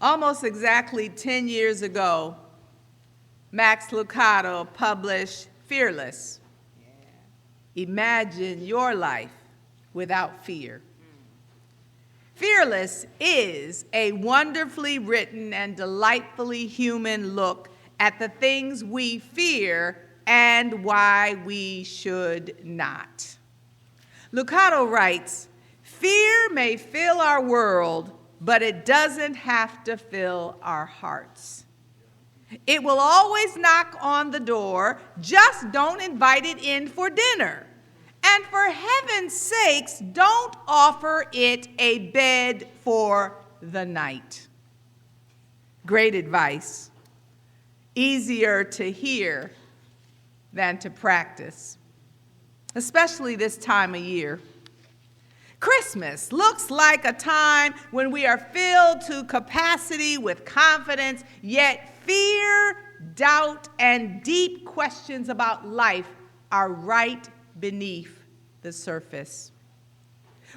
Almost exactly 10 years ago, Max Lucado published Fearless. Imagine your life without fear. Fearless is a wonderfully written and delightfully human look at the things we fear and why we should not. Lucado writes, "Fear may fill our world, but it doesn't have to fill our hearts. It will always knock on the door, just don't invite it in for dinner. And for heaven's sakes, don't offer it a bed for the night." Great advice. Easier to hear than to practice, especially this time of year. Christmas looks like a time when we are filled to capacity with confidence, yet fear, doubt, and deep questions about life are right beneath the surface.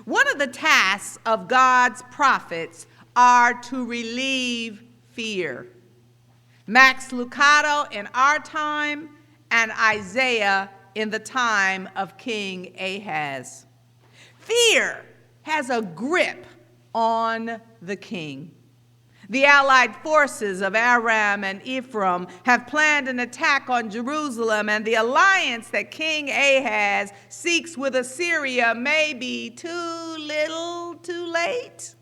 One of the tasks of God's prophets are to relieve fear. Max Lucado in our time and Isaiah in the time of King Ahaz. Fear has a grip on the king. The allied forces of Aram and Ephraim have planned an attack on Jerusalem, and the alliance that King Ahaz seeks with Assyria may be too little, too late.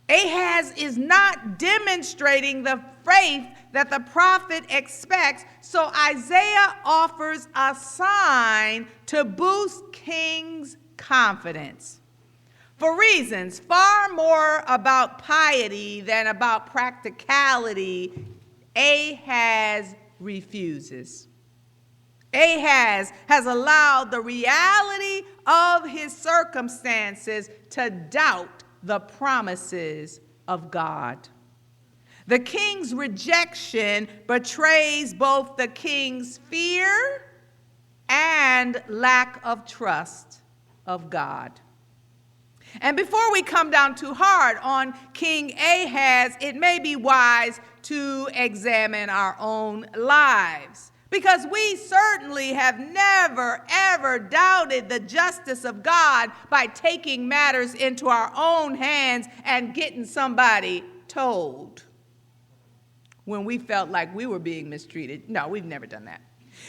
Ahaz is not demonstrating the faith that the prophet expects, so Isaiah offers a sign to boost king's confidence. For reasons far more about piety than about practicality, Ahaz refuses. Ahaz has allowed the reality of his circumstances to doubt the promises of God. The king's rejection betrays both the king's fear and lack of trust of God. And before we come down too hard on King Ahaz, it may be wise to examine our own lives, because we certainly have never, ever doubted the justice of God by taking matters into our own hands and getting somebody told when we felt like we were being mistreated. No, we've never done that.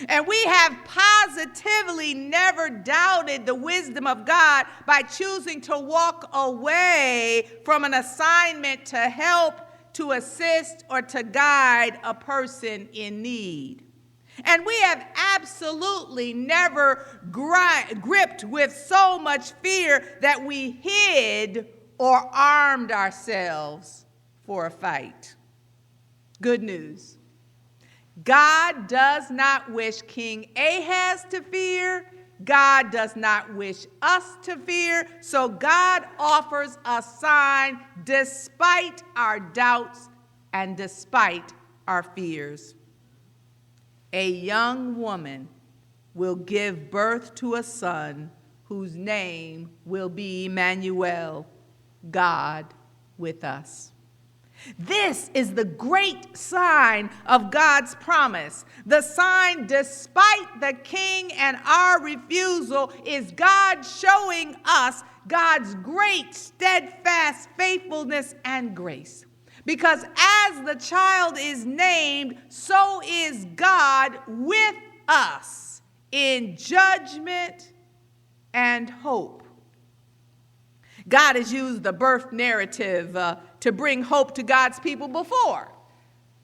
And we have positively never doubted the wisdom of God by choosing to walk away from an assignment to help, to assist, or to guide a person in need. And we have absolutely never gripped with so much fear that we hid or armed ourselves for a fight. Good news. God does not wish King Ahaz to fear. God does not wish us to fear. So God offers a sign despite our doubts and despite our fears. A young woman will give birth to a son whose name will be Emmanuel, God with us. This is the great sign of God's promise. The sign, despite the king and our refusal, is God showing us God's great, steadfast faithfulness and grace. Because as the child is named, so is God with us in judgment and hope. God has used the birth narrative to bring hope to God's people before.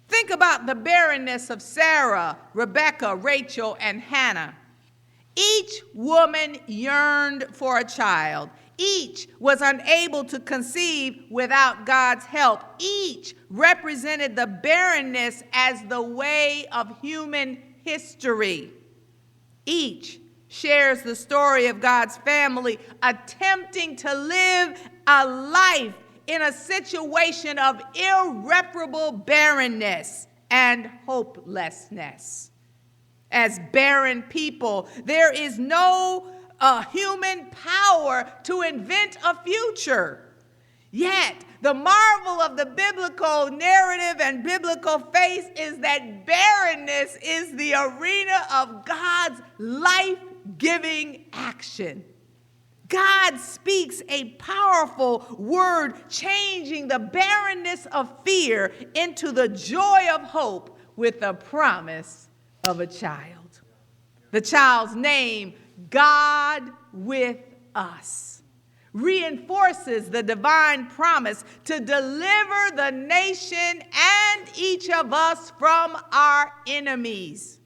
Think about the barrenness of Sarah, Rebecca, Rachel, and Hanna. Each woman yearned for a child. Each was unable to conceive without God's help. Each represented the barrenness as the way of human history. Each shares the story of God's family attempting to live a life in a situation of irreparable barrenness and hopelessness. As barren people, there is no human power to invent a future. Yet, the marvel of the biblical narrative and biblical faith is that barrenness is the arena of God's life-giving action. God speaks a powerful word, changing the barrenness of fear into the joy of hope with the promise of a child. The child's name, God with us, reinforces the divine promise to deliver the nation and each of us from our enemies.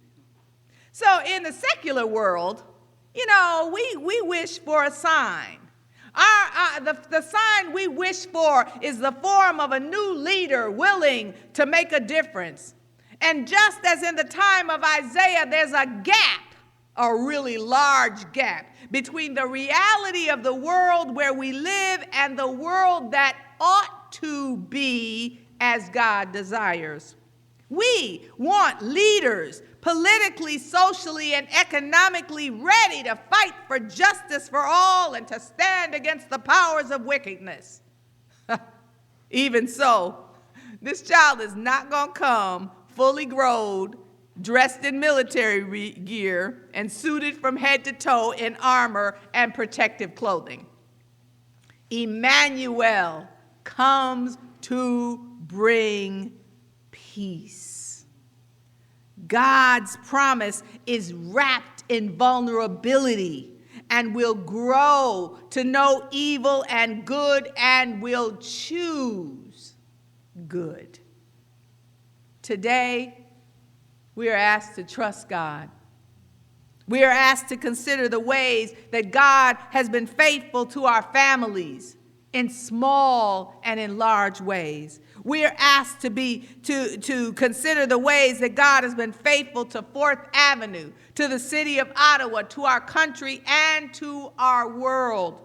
So in the secular world, we wish for a sign. The sign we wish for is the form of a new leader willing to make a difference. And just as in the time of Isaiah, there's a gap, a really large gap, between the reality of the world where we live and the world that ought to be as God desires. We want leaders, politically, socially, and economically ready to fight for justice for all and to stand against the powers of wickedness. Even so, this child is not going to come fully grown, dressed in military gear, and suited from head to toe in armor and protective clothing. Emmanuel comes to bring peace. God's promise is wrapped in vulnerability and will grow to know evil and good and will choose good. Today, we are asked to trust God. We are asked to consider the ways that God has been faithful to our families in small and in large ways. We are asked to consider the ways that God has been faithful to 4th Avenue, to the city of Ottawa, to our country, and to our world.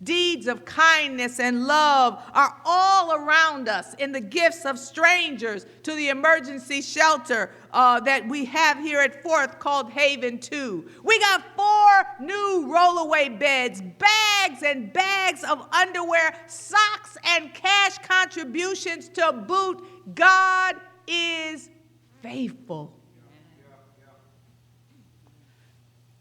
Deeds of kindness and love are all around us in the gifts of strangers, to the emergency shelter that we have here at 4th called Haven 2. We got 4 new rollaway beds, bags and bags of underwear, socks and cash contributions to boot. God is faithful.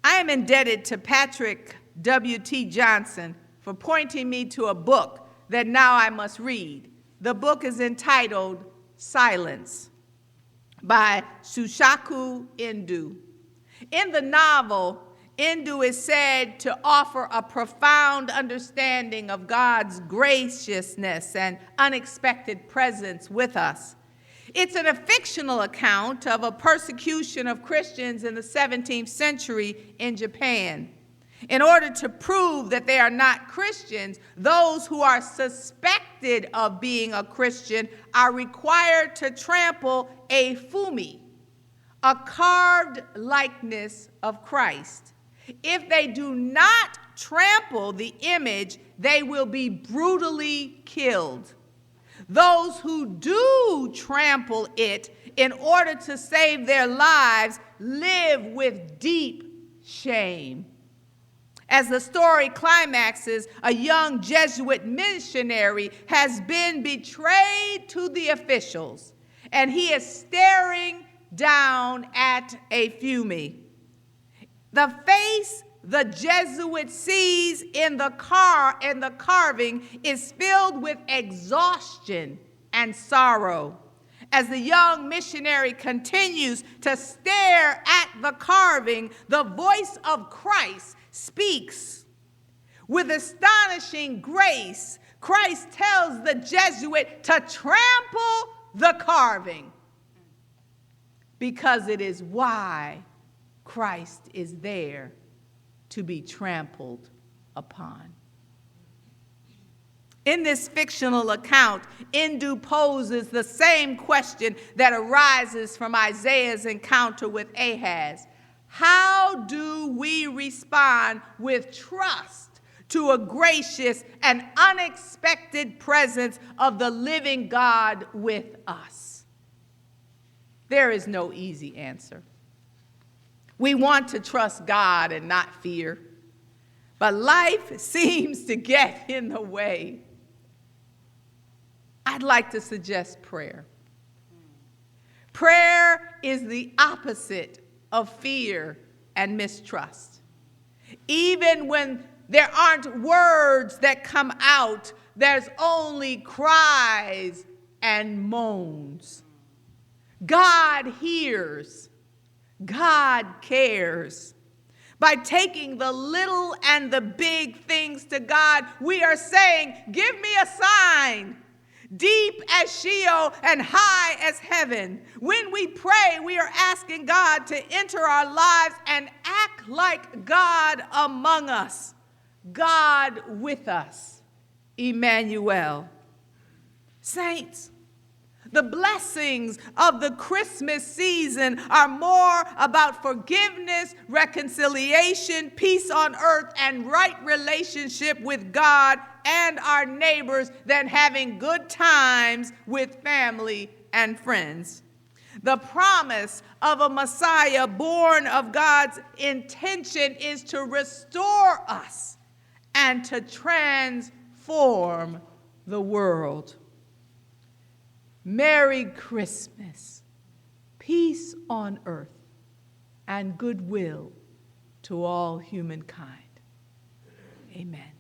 I am indebted to Patrick W.T. Johnson for pointing me to a book that now I must read. The book is entitled Silence by Sushaku Indu. In the novel, Indu is said to offer a profound understanding of God's graciousness and unexpected presence with us. It's a fictional account of a persecution of Christians in the 17th century in Japan. In order to prove that they are not Christians, those who are suspected of being a Christian are required to trample a fumi, a carved likeness of Christ. If they do not trample the image, they will be brutally killed. Those who do trample it in order to save their lives live with deep shame. As the story climaxes, a young Jesuit missionary has been betrayed to the officials, and he is staring down at a fumi. The face the Jesuit sees in the carving is filled with exhaustion and sorrow. As the young missionary continues to stare at the carving, the voice of Christ speaks. With astonishing grace, Christ tells the Jesuit to trample the carving, because it is why Christ is there to be trampled upon. In this fictional account, Indu poses the same question that arises from Isaiah's encounter with Ahaz. How do we respond with trust to a gracious and unexpected presence of the living God with us? There is no easy answer. We want to trust God and not fear, but life seems to get in the way. I'd like to suggest prayer. Prayer is the opposite of fear and mistrust. Even when there aren't words that come out, there's only cries and moans. God hears. God cares. By taking the little and the big things to God, we are saying, give me a sign, deep as Sheol and high as heaven. When we pray, we are asking God to enter our lives and act like God among us, God with us, Emmanuel. Saints, the blessings of the Christmas season are more about forgiveness, reconciliation, peace on earth, and right relationship with God and our neighbors than having good times with family and friends. The promise of a Messiah born of God's intention is to restore us and to transform the world. Merry Christmas, peace on earth, and goodwill to all humankind. Amen.